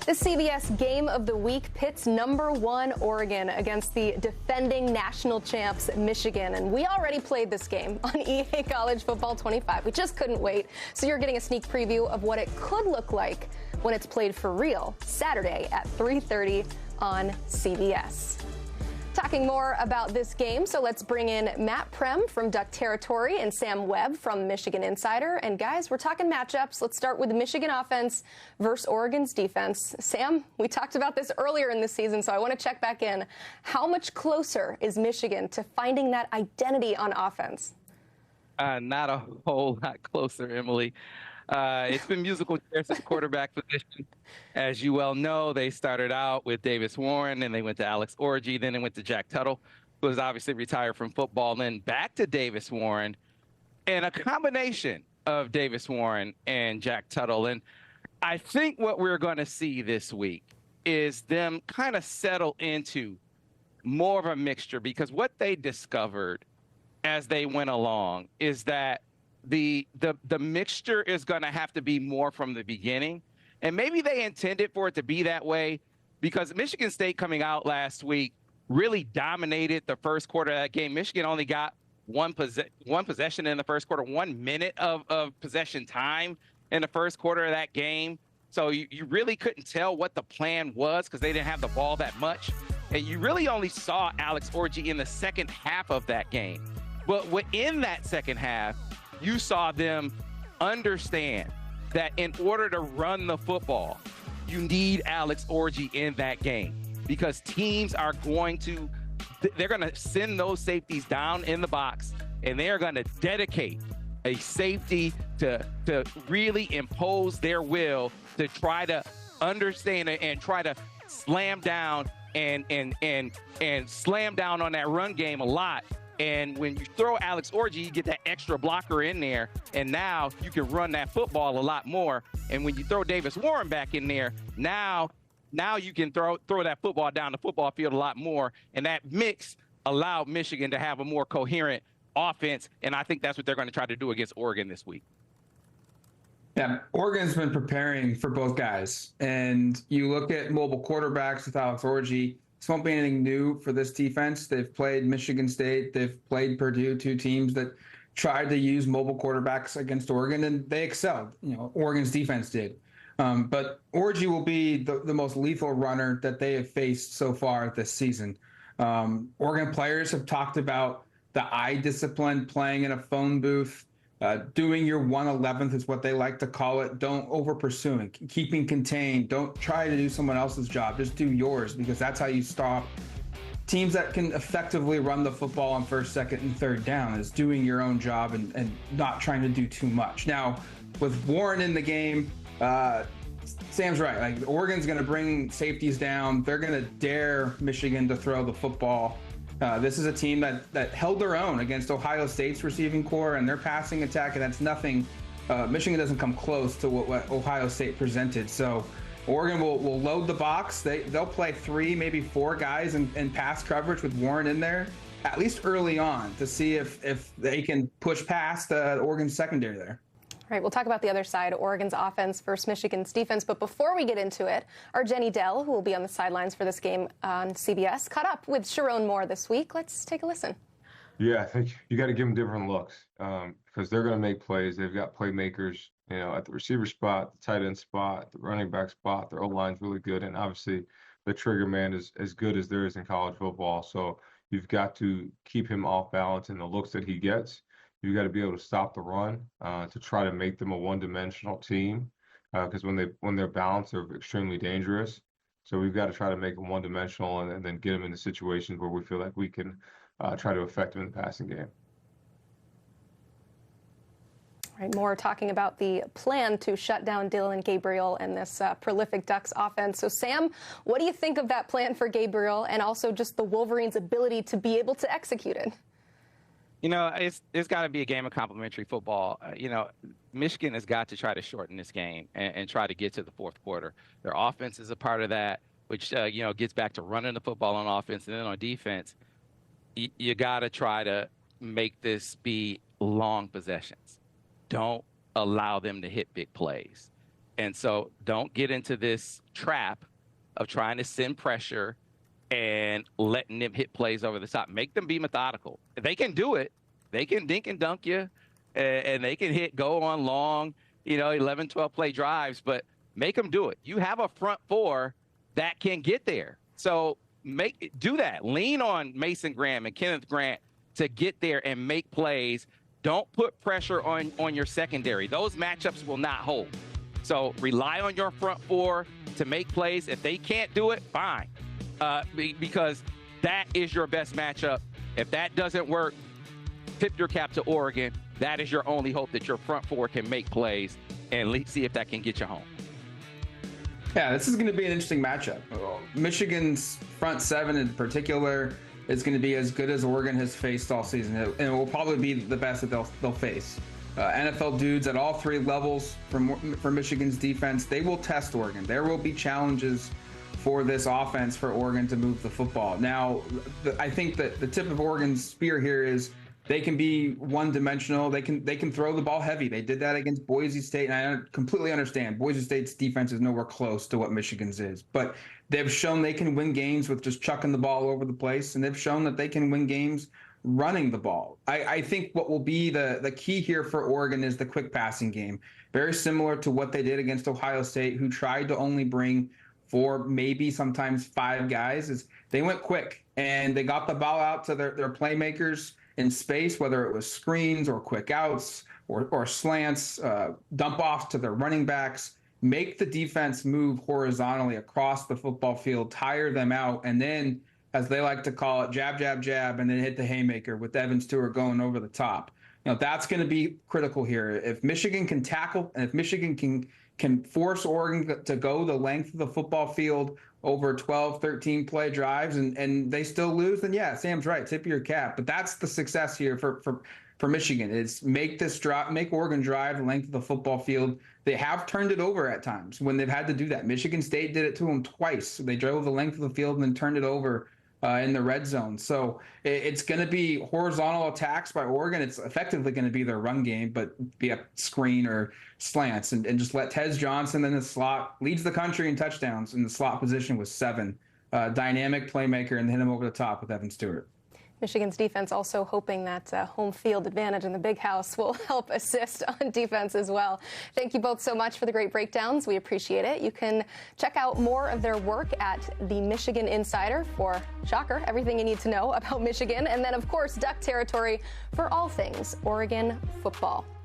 The CBS Game of the Week pits #1 Oregon against the defending national champs Michigan. And we already played this game on EA College Football 25. We just couldn't wait. So you're getting a sneak preview of what it could look like when it's played for real Saturday at 3:30 on CBS. Talking more about this game, so let's bring in Matt Prem from Duck Territory and Sam Webb from Michigan Insider. And guys, we're talking matchups. Let's start with the Michigan offense versus Oregon's defense. Sam, we talked about this earlier in the season, so I want to check back in. How much closer is Michigan to finding that identity on offense? Not a whole lot closer, Emily. It's been musical chairs at the quarterback position. As you well know, they started out with Davis Warren, then they went to Alex Orji, then they went to Jack Tuttle, who was obviously retired from football, then back to Davis Warren, and a combination of Davis Warren and Jack Tuttle. And I think what we're going to see this week is them kind of settle into more of a mixture, because what they discovered as they went along is that the mixture is going to have to be more from the beginning. And maybe they intended for it to be that way, because Michigan State coming out last week really dominated the first quarter of that game. Michigan only got one possession in the first quarter, 1 minute of possession time in the first quarter of that game. So you really couldn't tell what the plan was, because they didn't have the ball that much. And you really only saw Alex Orji in the second half of that game. But within that second half, you saw them understand that in order to run the football, you need Alex Orji in that game, because teams are going to send those safeties down in the box, and they're going to dedicate a safety to really impose their will to try to understand and try to slam down and slam down on that run game a lot. And when you throw Alex Orji, you get that extra blocker in there, and now you can run that football a lot more. And when you throw Davis Warren back in there, now you can throw that football down the football field a lot more. And that mix allowed Michigan to have a more coherent offense, and I think that's what they're going to try to do against Oregon this week. Yeah, Oregon's been preparing for both guys. And you look at mobile quarterbacks with Alex Orji. This won't be anything new for this defense. They've played Michigan State. They've played Purdue, two teams that tried to use mobile quarterbacks against Oregon, and they excelled. Oregon's defense did. But Orji will be the most lethal runner that they have faced so far this season. Oregon players have talked about the eye discipline, playing in a phone booth, doing your 1/11th is what they like to call it. Don't over pursuing, keeping contained. Don't try to do someone else's job. Just do yours, because that's how you stop teams that can effectively run the football on first, second, and third down, is doing your own job and not trying to do too much. Now, with Warren in the game, Sam's right. Like, Oregon's going to bring safeties down. They're going to dare Michigan to throw the football. This is a team that held their own against Ohio State's receiving core and their passing attack, and that's nothing. Michigan doesn't come close to what Ohio State presented. So Oregon will load the box. They'll play 3, maybe 4 guys in pass coverage with Warren in there, at least early on, to see if they can push past Oregon's secondary there. All right, we'll talk about the other side, Oregon's offense versus Michigan's defense. But before we get into it, our Jenny Dell, who will be on the sidelines for this game on CBS, caught up with Sharon Moore this week. Let's take a listen. Yeah, I think you got to give them different looks, because they're going to make plays. They've got playmakers, at the receiver spot, the tight end spot, the running back spot. Their O-line's really good, and obviously the trigger man is as good as there is in college football. So you've got to keep him off balance in the looks that he gets. You got to be able to stop the run to try to make them a one-dimensional team, because when they're balanced, they're extremely dangerous. So we've got to try to make them one-dimensional and then get them into situations where we feel like we can try to affect them in the passing game. All right, more talking about the plan to shut down Dylan Gabriel and this prolific Ducks offense. So, Sam, what do you think of that plan for Gabriel, and also just the Wolverines' ability to be able to execute it? It's got to be a game of complementary football. Michigan has got to try to shorten this game and try to get to the fourth quarter. Their offense is a part of that, which, gets back to running the football on offense. And then on defense, you got to try to make this be long possessions. Don't allow them to hit big plays. And so don't get into this trap of trying to send pressure and letting them hit plays over the top. Make them be methodical. They can do it. They can dink and dunk you, and they can go on long, 11, 12 play drives, but make them do it. You have a front four that can get there. So do that. Lean on Mason Graham and Kenneth Grant to get there and make plays. Don't put pressure on your secondary. Those matchups will not hold. So rely on your front four to make plays. If they can't do it, fine, because that is your best matchup. If that doesn't work, tip your cap to Oregon. That is your only hope, that your front four can make plays and see if that can get you home. Yeah, this is going to be an interesting matchup. Michigan's front seven in particular is going to be as good as Oregon has faced all season, and it will probably be the best that they'll face. NFL dudes at all three levels for Michigan's defense, they will test Oregon. There will be challenges for this offense for Oregon to move the football. Now, I think that the tip of Oregon's spear here is they can be one-dimensional. They can throw the ball heavy. They did that against Boise State, and I completely understand Boise State's defense is nowhere close to what Michigan's is. But they've shown they can win games with just chucking the ball over the place, and they've shown that they can win games running the ball. I think what will be the key here for Oregon is the quick passing game. Very similar to what they did against Ohio State, who tried to only bring 4, maybe sometimes 5 guys. Is they went quick, and they got the ball out to their playmakers in space, whether it was screens or quick outs or slants, dump offs to their running backs, make the defense move horizontally across the football field, tire them out, and then, as they like to call it, jab, jab, jab, and then hit the haymaker with Evan Stewart going over the top. That's going to be critical here. If Michigan can tackle, and if Michigan can force Oregon to go the length of the football field over 12, 13 play drives, and they still lose, then yeah, Sam's right, tip your cap. But that's the success here for Michigan, is make Oregon drive the length of the football field. They have turned it over at times when they've had to do that. Michigan State did it to them twice. They drove the length of the field and then turned it over in the red zone. So it's going to be horizontal attacks by Oregon. It's effectively going to be their run game, but via screen or slants, and just let Tez Johnson in the slot, leads the country in touchdowns in the slot position with 7. Dynamic playmaker, and hit him over the top with Evan Stewart. Michigan's defense also hoping that home field advantage in the Big House will help assist on defense as well. Thank you both so much for the great breakdowns. We appreciate it. You can check out more of their work at the Michigan Insider for, shocker, everything you need to know about Michigan. And then, of course, Duck Territory for all things Oregon football.